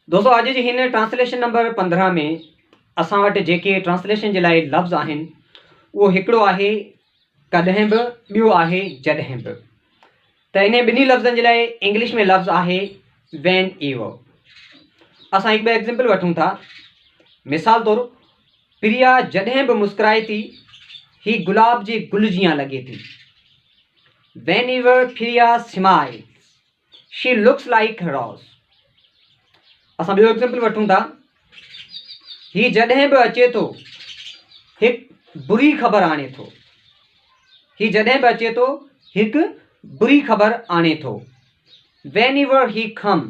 दोस्तों अॼु जी हिन ट्रांसलेशन नंबर 15 में असां वटि जेके ट्रांसलेशन जे लाइ लफ़्ज़ आहिनि उहो हिकिड़ो आहे कॾहिं बि, ॿियो आहे जॾहिं बि। त इन ॿिन्ही लफ़्ज़नि जे लाइ इंग्लिश में लफ़्ज़ आहे वैन एवर। असां हिकु ॿ एग्ज़ाम्पल वठूं था। मिसाल तौरु, प्रिया जॾहिं बि मुस्कुराए थी ही गुलाब जे गुल जियां लॻे थी। Whenever Priya smiles she looks like rose. असां ॿियो एग्ज़ाम्पल वठूं था। ही जॾहिं बि अचे थो हिकु बुरी ख़बर आणे थो। ही जॾहिं बि अचे थो हिकु बुरी ख़बर आणे थो। वैन एवर ही कम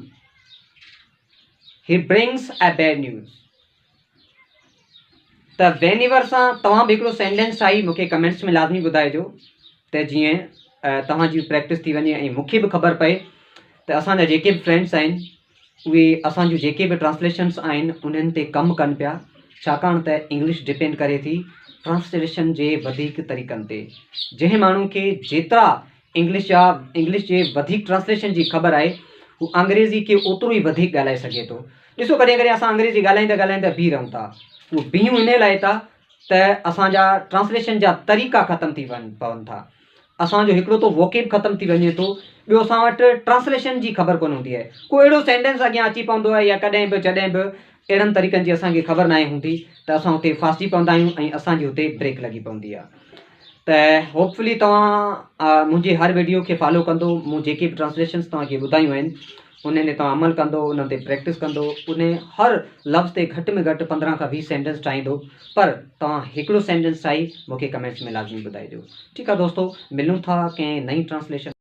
he brings a bad news. त वैन एवर सां तव्हां बि हिकिड़ो सेंटेंस ठाही मूंखे कमेंट्स में लाज़मी ॿुधाइजो त जीअं तव्हांजी प्रैक्टिस थी वञे ऐं मूंखे बि ख़बर पए त असांजा जेके बि फ्रेंड्स आहिनि उहे असांजूं जेके बि ट्रांसलेशन्स आहिनि उन्हनि ते कमु कनि पिया, छाकाणि त इंग्लिश डिपेंड करे थी ट्रांसलेशन जे वधीक तरीक़नि ते। जंहिं माण्हू खे जेतिरा इंग्लिश जे वधीक ट्रांसलेशन जी ख़बर आहे हू अंग्रेज़ी खे ओतिरो ई वधीक ॻाल्हाए सघे थो। ॾिसो कॾहिं कॾहिं असां अंग्रेज़ी ॻाल्हाईंदा ॻाल्हाईंदा बीह रहूं था। उहो बीहूं इन लाइ था त असांजा ट्रांसलेशन जा तरीक़ा ख़तमु थी पवनि था। असांजो हिकिड़ो तो वोकेब ख़तमु थी वञे थो, ॿियो असां वटि ट्रांसलेशन जी ख़बर कोन हूंदी आहे। को अहिड़ो सेंटेंस अॻियां अची पवंदो आहे या कॾहिं बि जॾहिं बि अहिड़नि तरीक़नि जी असांखे ख़बर न हूंदी त असां हुते फासी पवंदा आहियूं ऐं असांजी हुते ब्रेक लॻी पवंदी आहे। त होपफुली तव्हां मुंहिंजे हर वीडियो खे फॉलो कंदो। मूं जेके बि ट्रांसलेशन्स तव्हांखे ॿुधायूं आहिनि उन ते तव्हां अमल कंदो, उन ते प्रैक्टिस कंदो, उन हर लफ़्ज़ ते घटि में घटि 15 खां 20 सेंटेंस ठाहींदो। पर तव्हां हिकिड़ो सेंटेंस ठाही मूंखे कमेंट्स में लाज़मी ॿुधाइजो। ठीकु आहे दोस्तों, मिलूं था कंहिं नई ट्रांसलेशन